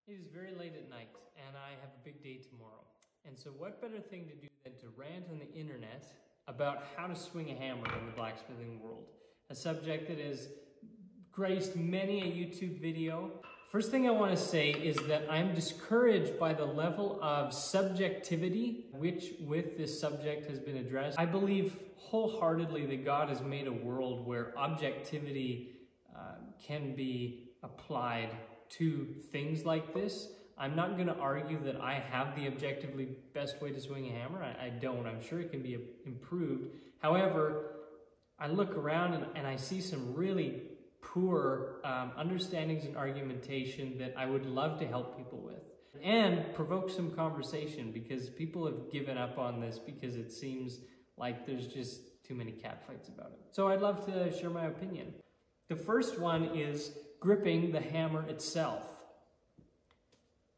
It is very late at night, and I have a big day tomorrow. And so what better thing to do than to rant on the internet about how to swing a hammer in the blacksmithing world? A subject that has graced many a YouTube video. First thing I want to say is that I'm discouraged by the level of subjectivity which with this subject has been addressed. I believe wholeheartedly that God has made a world where objectivity can be applied to things like this. I'm not going to argue that I have the objectively best way to swing a hammer. I don't. I'm sure it can be improved. However, I look around and I see some really poor understandings and argumentation that I would love to help people with and provoke some conversation, because people have given up on this because it seems like there's just too many catfights about it. So I'd love to share my opinion. The first one is gripping the hammer itself.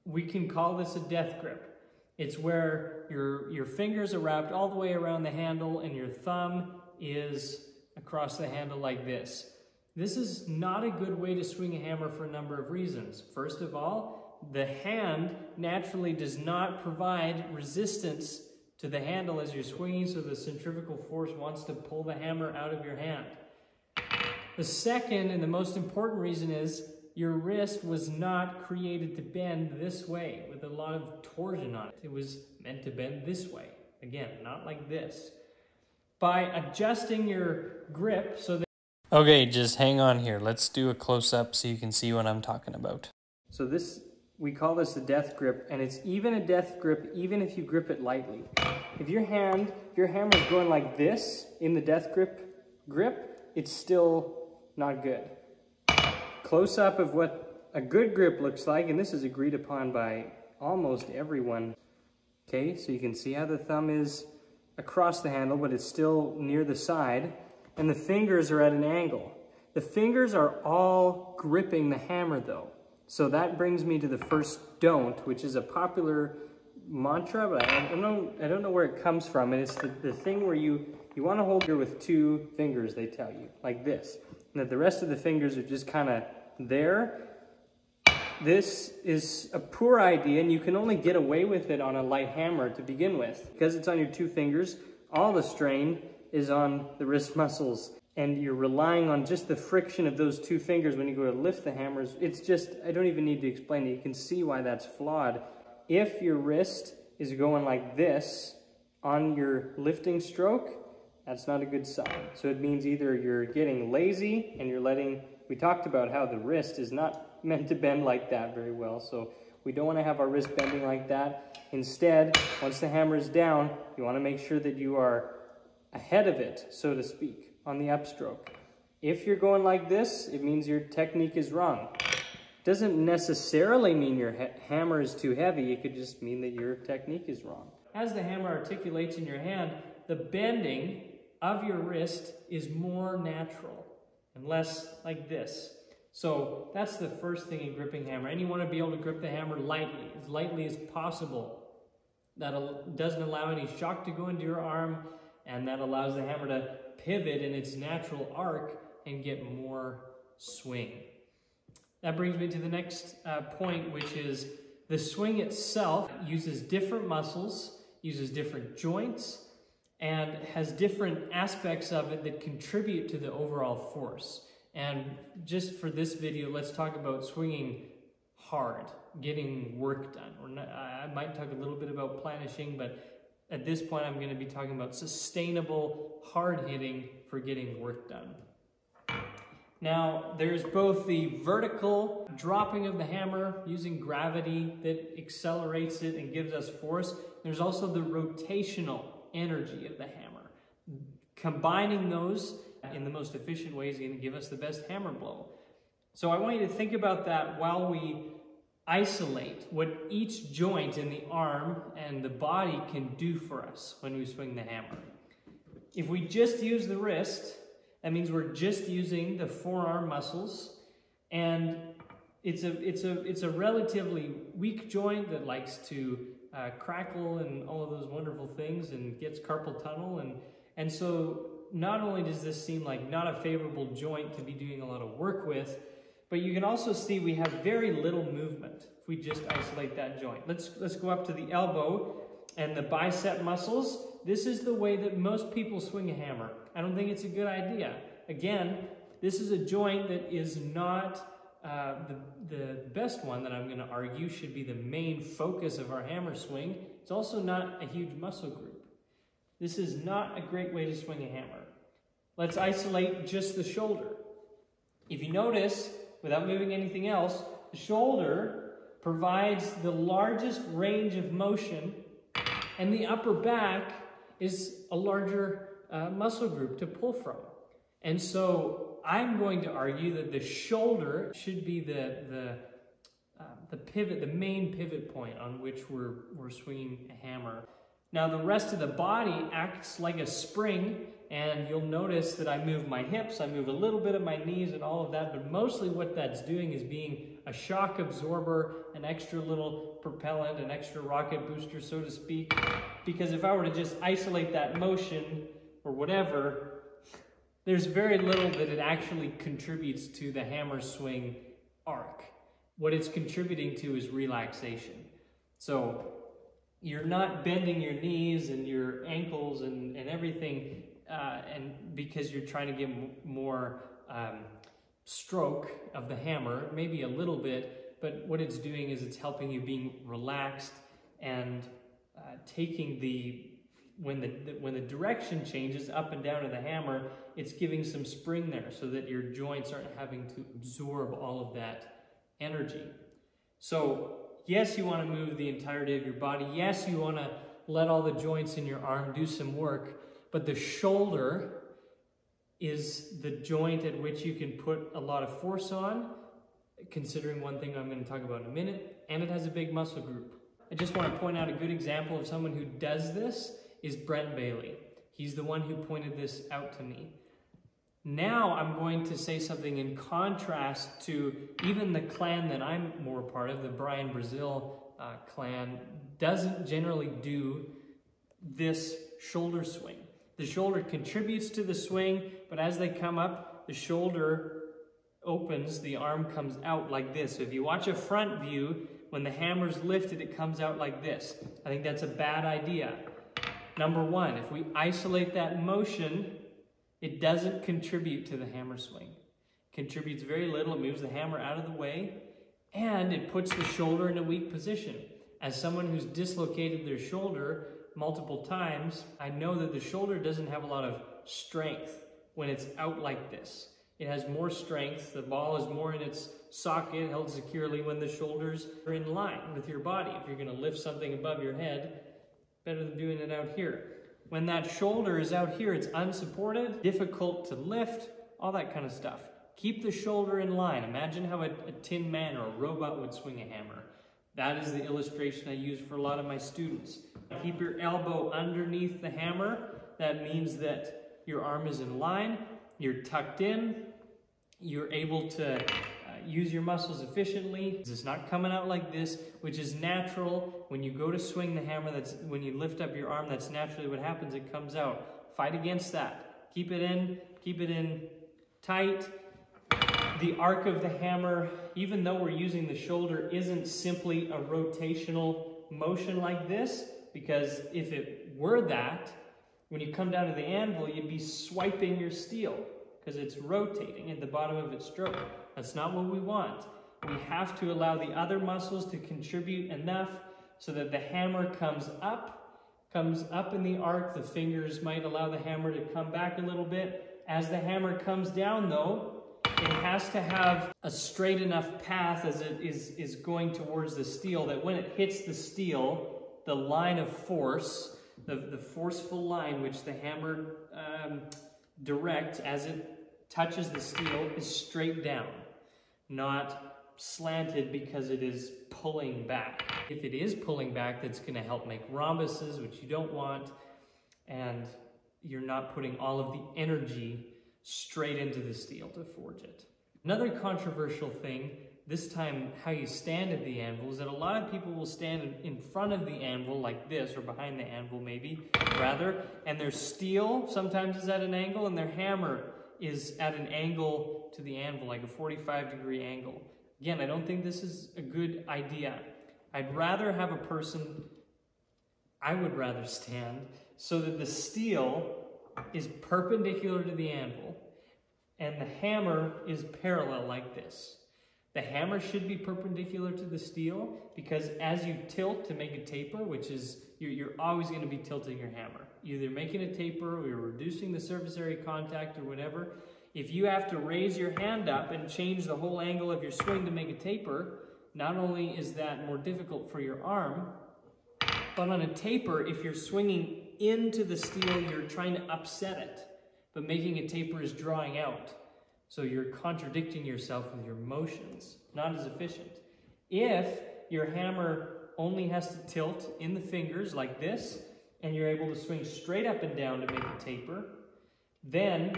We can call this a death grip. It's where your fingers are wrapped all the way around the handle and your thumb is across the handle like this. This is not a good way to swing a hammer for a number of reasons. First of all, the hand naturally does not provide resistance to the handle as you're swinging, so the centrifugal force wants to pull the hammer out of your hand. The second and the most important reason is your wrist was not created to bend this way with a lot of torsion on it. It was meant to bend this way. Again, not like this. By adjusting your grip so that... Okay, just hang on here. Let's do a close-up so you can see what I'm talking about. So this, we call this a death grip, and it's even a death grip even if you grip it lightly. If your hammer is going like this in the death grip, it's still not good. Close up of what a good grip looks like, and this is agreed upon by almost everyone. Okay, so you can see how the thumb is across the handle, but it's still near the side, and the fingers are at an angle. The fingers are all gripping the hammer though. So that brings me to the first don't, which is a popular mantra, but I don't know where it comes from, and it's the thing where you want to hold here with two fingers, they tell you, like this. And that the rest of the fingers are just kind of there. This is a poor idea, and you can only get away with it on a light hammer to begin with. Because it's on your two fingers, all the strain is on the wrist muscles, and you're relying on just the friction of those two fingers when you go to lift the hammers. It's just, I don't even need to explain it. You can see why that's flawed. If your wrist is going like this on your lifting stroke, that's not a good sign. So it means either you're getting lazy and you're letting, we talked about how the wrist is not meant to bend like that very well. So we don't want to have our wrist bending like that. Instead, once the hammer is down, you want to make sure that you are ahead of it, so to speak, on the upstroke. If you're going like this, it means your technique is wrong. It doesn't necessarily mean your hammer is too heavy. It could just mean that your technique is wrong. As the hammer articulates in your hand, the bending of your wrist is more natural and less like this. So that's the first thing in gripping hammer. And you want to be able to grip the hammer lightly as possible. That doesn't allow any shock to go into your arm, and that allows the hammer to pivot in its natural arc and get more swing. That brings me to the next point, which is the swing itself uses different muscles, uses different joints, and has different aspects of it that contribute to the overall force. And just for this video, let's talk about swinging hard, getting work done. I might talk a little bit about planishing, but at this point I'm going to be talking about sustainable hard hitting for getting work done. Now, there's both the vertical dropping of the hammer using gravity that accelerates it and gives us force. There's also the rotational energy of the hammer. Combining those in the most efficient way is going to give us the best hammer blow. So I want you to think about that while we isolate what each joint in the arm and the body can do for us when we swing the hammer. If we just use the wrist, that means we're just using the forearm muscles, and it's a relatively weak joint that likes to crackle and all of those wonderful things and gets carpal tunnel, and so not only does this seem like not a favorable joint to be doing a lot of work with, But you can also see we have very little movement if we just isolate that joint. Let's go up to the elbow and the bicep muscles. This is the way that most people swing a hammer. I don't think it's a good idea. Again, this is a joint that is not the best one that I'm going to argue should be the main focus of our hammer swing. It's also not a huge muscle group. This is not a great way to swing a hammer. Let's isolate just the shoulder. If you notice, without moving anything else, the shoulder provides the largest range of motion, and the upper back is a larger muscle group to pull from. And so I'm going to argue that the shoulder should be the pivot, the main pivot point on which we're swinging a hammer. Now the rest of the body acts like a spring, and you'll notice that I move my hips, I move a little bit of my knees and all of that, but mostly what that's doing is being a shock absorber, an extra little propellant, an extra rocket booster, so to speak. Because if I were to just isolate that motion or whatever, there's very little that it actually contributes to the hammer swing arc. What it's contributing to is relaxation. So you're not bending your knees and your ankles and everything and because you're trying to get more stroke of the hammer, maybe a little bit, but what it's doing is it's helping you being relaxed and taking when the direction changes up and down of the hammer, it's giving some spring there so that your joints aren't having to absorb all of that energy. So yes, you want to move the entirety of your body. Yes, you want to let all the joints in your arm do some work, but the shoulder is the joint at which you can put a lot of force on, considering one thing I'm going to talk about in a minute, and it has a big muscle group. I just want to point out a good example of someone who does this is Brent Bailey. He's the one who pointed this out to me. Now I'm going to say something in contrast to even the clan that I'm more a part of, the Brian Brazil clan, doesn't generally do this shoulder swing. The shoulder contributes to the swing, but as they come up, the shoulder opens, the arm comes out like this. So if you watch a front view, when the hammer's lifted, it comes out like this. I think that's a bad idea. Number one, if we isolate that motion, it doesn't contribute to the hammer swing. It contributes very little. It moves the hammer out of the way, and it puts the shoulder in a weak position. As someone who's dislocated their shoulder multiple times, I know that the shoulder doesn't have a lot of strength when it's out like this. It has more strength. The ball is more in its socket, held securely when the shoulders are in line with your body. If you're going to lift something above your head, better than doing it out here. When that shoulder is out here, it's unsupported, difficult to lift, all that kind of stuff. Keep the shoulder in line. Imagine how a tin man or a robot would swing a hammer. That is the illustration I use for a lot of my students. Keep your elbow underneath the hammer. That means that your arm is in line, you're tucked in, you're able to use your muscles efficiently. It's not coming out like this, which is natural. When you go to swing the hammer, that's when you lift up your arm, that's naturally what happens. It comes out. Fight against that. Keep it in tight. The arc of the hammer, even though we're using the shoulder, isn't simply a rotational motion like this, because if it were that, when you come down to the anvil, you'd be swiping your steel because it's rotating at the bottom of its stroke. That's not what we want. We have to allow the other muscles to contribute enough so that the hammer comes up in the arc. The fingers might allow the hammer to come back a little bit. As the hammer comes down though, it has to have a straight enough path as it is going towards the steel that when it hits the steel, the line of force, the forceful line which the hammer directs as it touches the steel is straight down, not slanted because it is pulling back. If it is pulling back, that's going to help make rhombuses, which you don't want, and you're not putting all of the energy straight into the steel to forge it. Another controversial thing, this time how you stand at the anvil, is that a lot of people will stand in front of the anvil like this, or behind the anvil maybe, rather, and their steel sometimes is at an angle and their hammer is at an angle to the anvil, like a 45-degree angle. Again, I don't think this is a good idea. I'd rather have a person, I would rather stand so that the steel is perpendicular to the anvil and the hammer is parallel like this. The hammer should be perpendicular to the steel because as you tilt to make a taper, which is, you're always going to be tilting your hammer. Either making a taper or you're reducing the surface area contact or whatever. If you have to raise your hand up and change the whole angle of your swing to make a taper, not only is that more difficult for your arm, but on a taper, if you're swinging into the steel, you're trying to upset it. But making a taper is drawing out. So you're contradicting yourself with your motions. Not as efficient. If your hammer only has to tilt in the fingers like this, and you're able to swing straight up and down to make a taper, then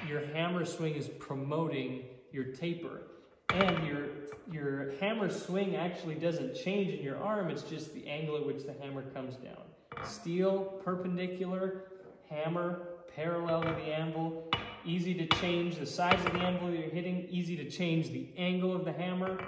your hammer swing is promoting your taper. And your hammer swing actually doesn't change in your arm, it's just the angle at which the hammer comes down. Steel, perpendicular, hammer, parallel to the anvil. Easy to change the size of the anvil you're hitting, easy to change the angle of the hammer,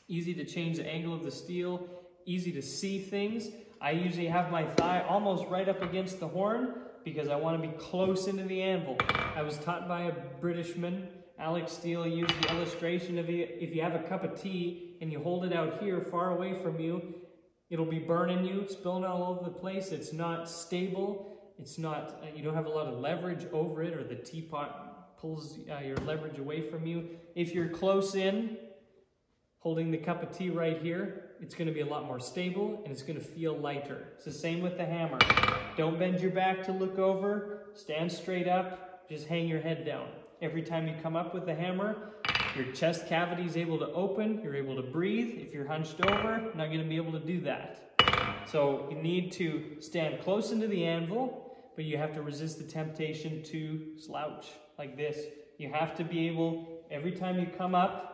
easy to change the angle of the steel, easy to see things. I usually have my thigh almost right up against the horn because I want to be close into the anvil. I was taught by a Britishman, Alex Steele, used the illustration of if you have a cup of tea and you hold it out here far away from you, it'll be burning you, spilling all over the place. It's not stable. It's not, you don't have a lot of leverage over it, or the teapot pulls your leverage away from you. If you're close in, holding the cup of tea right here, it's going to be a lot more stable and it's going to feel lighter. It's the same with the hammer. Don't bend your back to look over, stand straight up, just hang your head down. Every time you come up with the hammer, your chest cavity is able to open, you're able to breathe. If you're hunched over, you're not going to be able to do that. So you need to stand close into the anvil, but you have to resist the temptation to slouch like this. You have to be able, every time you come up,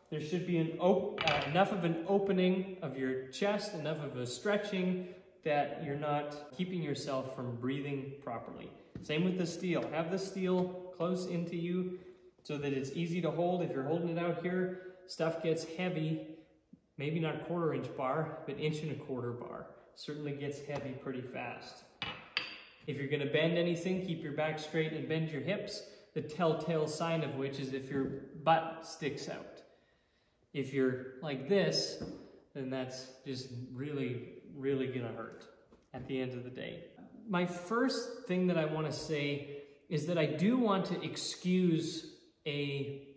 there should be enough of an opening of your chest, enough of a stretching that you're not keeping yourself from breathing properly. Same with the steel. Have the steel close into you so that it's easy to hold. If you're holding it out here, stuff gets heavy. Maybe not 1/4 inch bar, but 1 1/4 bar. Certainly gets heavy pretty fast. If you're going to bend anything, keep your back straight and bend your hips. The telltale sign of which is if your butt sticks out. If you're like this, then that's just really, really going to hurt at the end of the day. My first thing that I want to say is that I do want to excuse a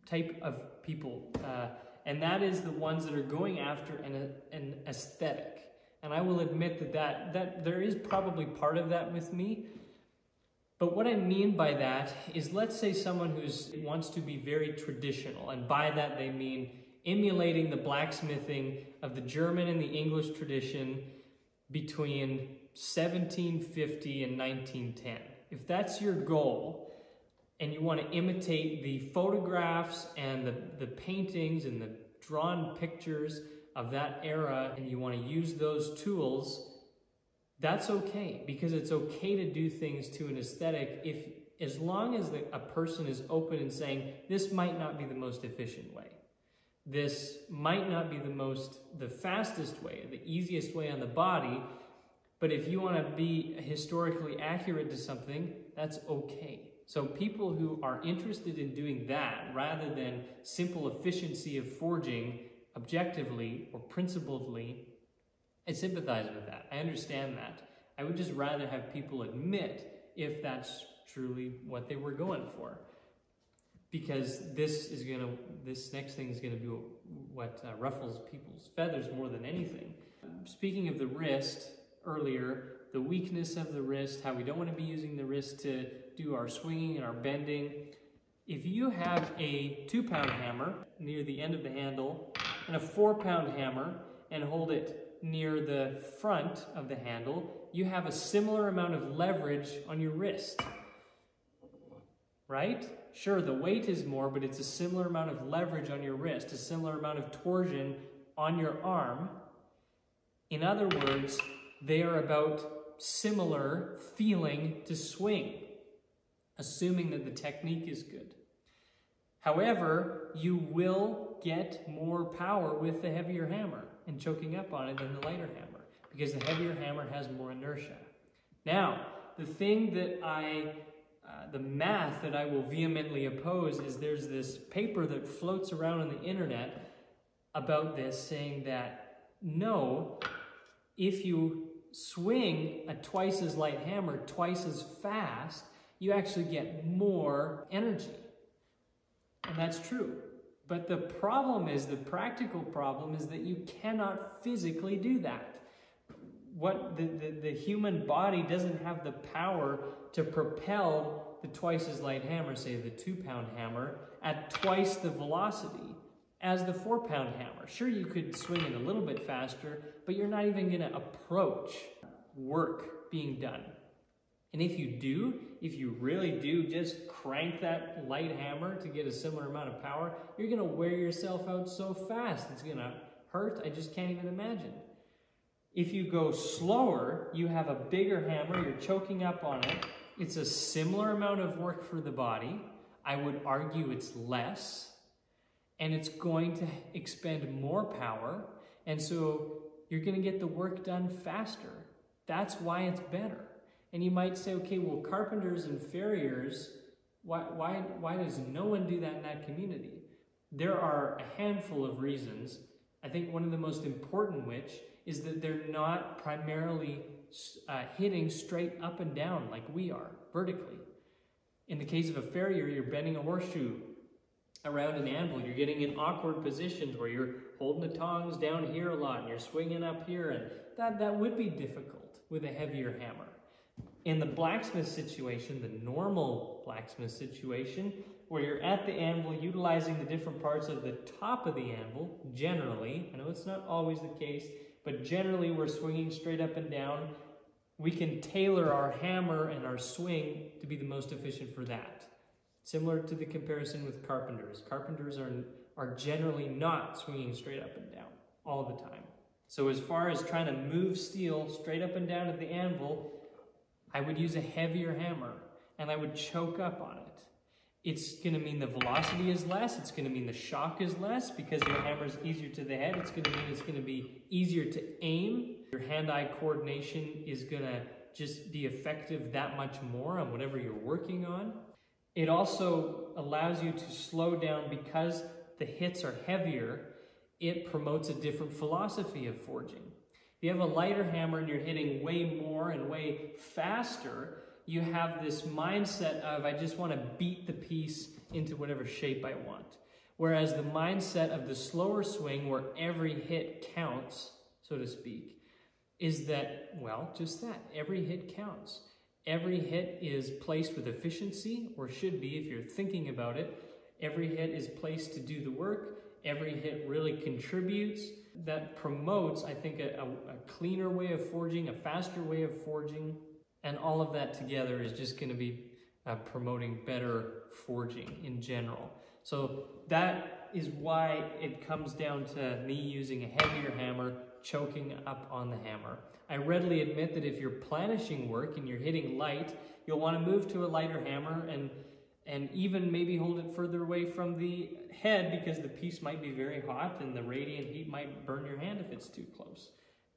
type of people, and that is the ones that are going after an aesthetic. And I will admit that there is probably part of that with me. But what I mean by that is, let's say someone who wants to be very traditional, and by that they mean emulating the blacksmithing of the German and the English tradition between 1750 and 1910. If that's your goal, and you want to imitate the photographs and the paintings and the drawn pictures of that era, and you want to use those tools, that's okay, because it's okay to do things to an aesthetic as long as a person is open and saying, this might not be the most efficient way. This might not be the fastest way, the easiest way on the body, but if you want to be historically accurate to something, that's okay. So people who are interested in doing that, rather than simple efficiency of forging objectively or principledly, I sympathize with that. I understand that. I would just rather have people admit if that's truly what they were going for. Because this next thing is going to be what ruffles people's feathers more than anything. Speaking of the wrist earlier, the weakness of the wrist, how we don't want to be using the wrist to do our swinging and our bending. If you have a 2-pound hammer near the end of the handle and a 4-pound hammer and hold it near the front of the handle, you have a similar amount of leverage on your wrist, right? Sure, the weight is more, but it's a similar amount of leverage on your wrist, a similar amount of torsion on your arm. In other words, they are about similar feeling to swing. assuming that the technique is good. However, you will get more power with the heavier hammer and choking up on it than the lighter hammer, because the heavier hammer has more inertia. Now, the thing that the math that I will vehemently oppose is there's this paper that floats around on the internet about this, saying that no, if you swing a twice as light hammer twice as fast, you actually get more energy. And that's true. But the problem is, the practical problem is that you cannot physically do that. What the human body doesn't have the power to propel the twice as light hammer, say the 2-pound hammer, at twice the velocity as the 4-pound hammer. Sure, you could swing it a little bit faster, but you're not even going to approach work being done. And if you really do just crank that light hammer to get a similar amount of power, you're going to wear yourself out so fast. It's going to hurt. I just can't even imagine. If you go slower, you have a bigger hammer, you're choking up on it. It's a similar amount of work for the body. I would argue it's less. And it's going to expend more power. And so you're going to get the work done faster. That's why it's better. And you might say, okay, well, carpenters and farriers, why does no one do that in that community? There are a handful of reasons. I think one of the most important which is that they're not primarily hitting straight up and down like we are, vertically. In the case of a farrier, you're bending a horseshoe around an anvil. You're getting in awkward positions where you're holding the tongs down here a lot and you're swinging up here, and that would be difficult with a heavier hammer. In the blacksmith situation, the normal blacksmith situation, where you're at the anvil utilizing the different parts of the top of the anvil, generally, I know it's not always the case, but generally we're swinging straight up and down, we can tailor our hammer and our swing to be the most efficient for that. Similar to the comparison with carpenters. Carpenters are generally not swinging straight up and down all the time. So as far as trying to move steel straight up and down at the anvil, I would use a heavier hammer and I would choke up on it. It's going to mean the velocity is less. It's going to mean the shock is less because your hammer is easier to the head. It's going to mean it's going to be easier to aim. Your hand-eye coordination is going to just be effective that much more on whatever you're working on. It also allows you to slow down because the hits are heavier. It promotes a different philosophy of forging. If you have a lighter hammer and you're hitting way more and way faster, you have this mindset of, I just want to beat the piece into whatever shape I want. Whereas the mindset of the slower swing, where every hit counts, so to speak, is that, well, just that, every hit counts. Every hit is placed with efficiency, or should be if you're thinking about it. Every hit is placed to do the work. Every hit really contributes. That promotes, I think, a cleaner way of forging, a faster way of forging. And all of that together is just going to be promoting better forging in general. So that is why it comes down to me using a heavier hammer, choking up on the hammer. I readily admit that if you're planishing work and you're hitting light, you'll want to move to a lighter hammer and even maybe hold it further away from the head because the piece might be very hot and the radiant heat might burn your hand if it's too close.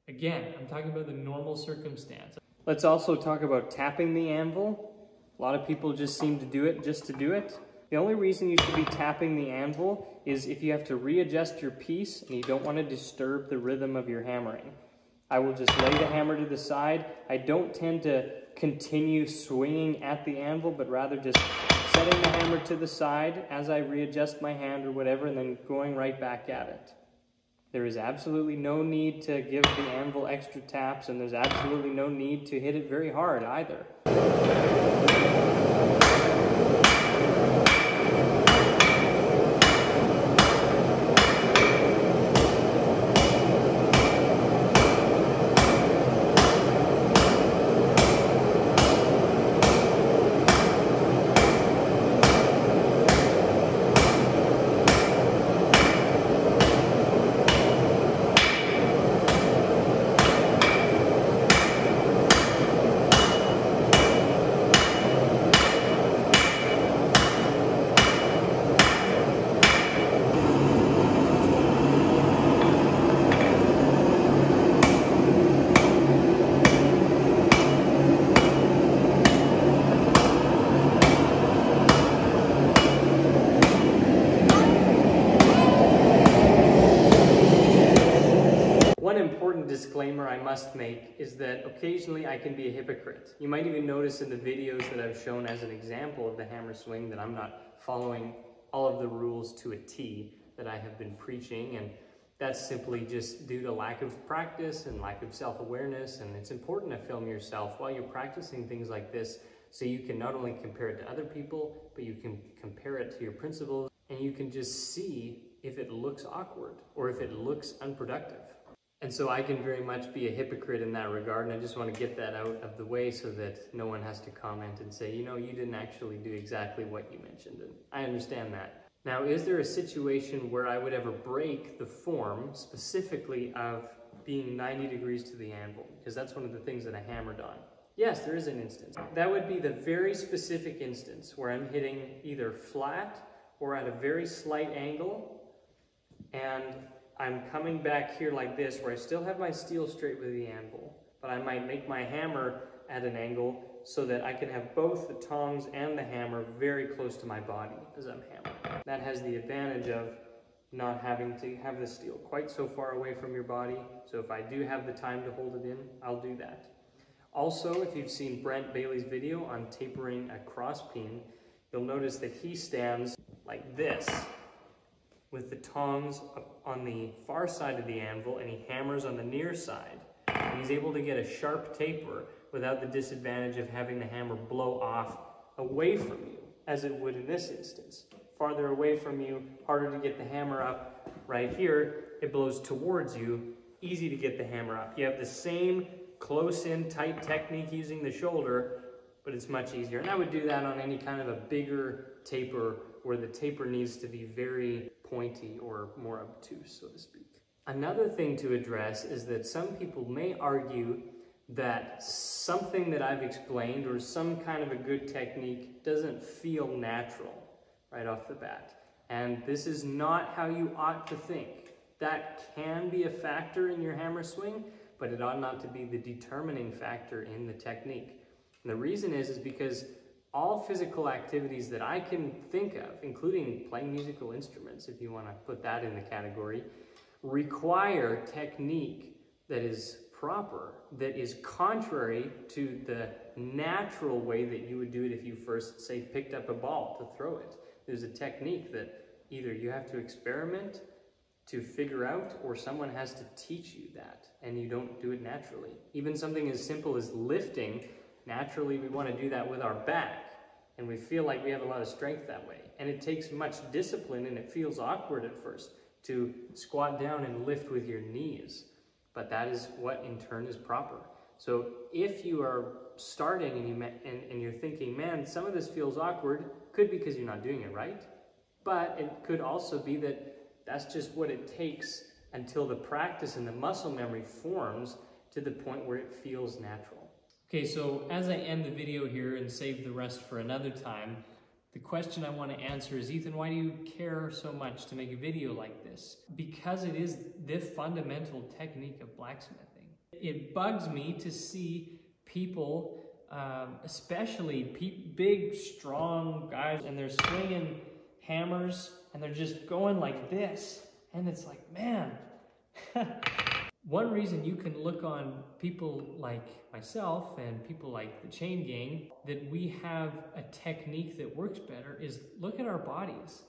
Again, I'm talking about the normal circumstance. Let's also talk about tapping the anvil. A lot of people just seem to do it just to do it. The only reason you should be tapping the anvil is if you have to readjust your piece and you don't want to disturb the rhythm of your hammering. I will just lay the hammer to the side. I don't tend to continue swinging at the anvil, but rather just setting the hammer to the side as I readjust my hand or whatever, and then going right back at it. There is absolutely no need to give the anvil extra taps, and there's absolutely no need to hit it very hard either. important disclaimer I must make is that occasionally I can be a hypocrite. You might even notice in the videos that I've shown as an example of the hammer swing that I'm not following all of the rules to a T that I have been preaching, and that's simply just due to lack of practice and lack of self-awareness. And it's important to film yourself while you're practicing things like this so you can not only compare it to other people, but you can compare it to your principles, and you can just see if it looks awkward or if it looks unproductive. And so I can very much be a hypocrite in that regard, and I just want to get that out of the way so that no one has to comment and say, you know, you didn't actually do exactly what you mentioned, and I understand that. Now, is there a situation where I would ever break the form specifically of being 90 degrees to the anvil? Because that's one of the things that I hammered on. Yes, there is an instance. That would be the very specific instance where I'm hitting either flat or at a very slight angle, and I'm coming back here like this, where I still have my steel straight with the anvil, but I might make my hammer at an angle so that I can have both the tongs and the hammer very close to my body as I'm hammering. That has the advantage of not having to have the steel quite so far away from your body, so if I do have the time to hold it in, I'll do that. Also, if you've seen Brent Bailey's video on tapering a cross peen, you'll notice that he stands like this, with the tongs on the far side of the anvil, and he hammers on the near side. And he's able to get a sharp taper without the disadvantage of having the hammer blow off away from you, as it would in this instance. Farther away from you, harder to get the hammer up. Right here, it blows towards you, easy to get the hammer up. You have the same close-in, tight technique using the shoulder, but it's much easier. And I would do that on any kind of a bigger taper where the taper needs to be very pointy or more obtuse, so to speak. Another thing to address is that some people may argue that something that I've explained or some kind of a good technique doesn't feel natural right off the bat. And this is not how you ought to think. That can be a factor in your hammer swing, but it ought not to be the determining factor in the technique. And the reason is because all physical activities that I can think of, including playing musical instruments, if you want to put that in the category, require technique that is proper, that is contrary to the natural way that you would do it if you first, say, picked up a ball to throw it. There's a technique that either you have to experiment to figure out, or someone has to teach you that, and you don't do it naturally. Even something as simple as lifting, naturally we want to do that with our back, and we feel like we have a lot of strength that way. And it takes much discipline, and it feels awkward at first to squat down and lift with your knees. But that is what in turn is proper. So if you are starting and you're thinking, man, some of this feels awkward, could be because you're not doing it right, but it could also be that that's just what it takes until the practice and the muscle memory forms to the point where it feels natural. Okay, so as I end the video here and save the rest for another time, the question I want to answer is, Ethan, why do you care so much to make a video like this? Because it is the fundamental technique of blacksmithing. It bugs me to see people, especially big, strong guys, and they're swinging hammers and they're just going like this. And it's like, man. One reason you can look on people like myself and people like the Chain Gang that we have a technique that works better is look at our bodies.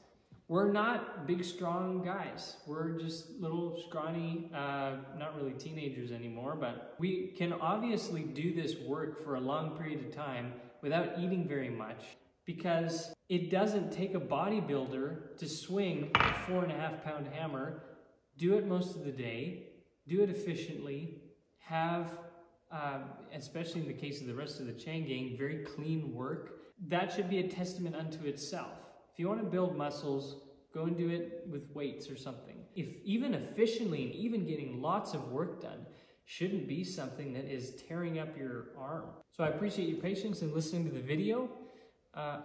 We're not big, strong guys. We're just little, scrawny, not really teenagers anymore, but we can obviously do this work for a long period of time without eating very much, because it doesn't take a bodybuilder to swing a 4.5-pound hammer, do it most of the day, do it efficiently, have, especially in the case of the rest of the Chain Gang, very clean work. That should be a testament unto itself. If you want to build muscles, go and do it with weights or something. If even efficiently and even getting lots of work done shouldn't be something that is tearing up your arm. So I appreciate your patience in listening to the video.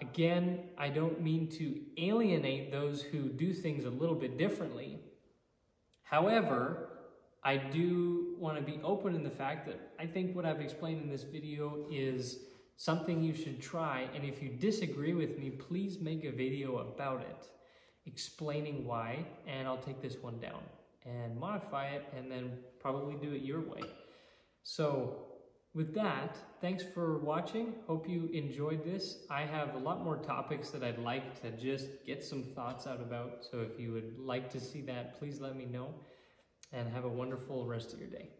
Again, I don't mean to alienate those who do things a little bit differently. However, I do want to be open in the fact that I think what I've explained in this video is something you should try, and if you disagree with me, please make a video about it, explaining why, and I'll take this one down. and modify it and then probably do it your way. So with that, thanks for watching. Hope you enjoyed this. I have a lot more topics that I'd like to just get some thoughts out about. So if you would like to see that, please let me know, and have a wonderful rest of your day.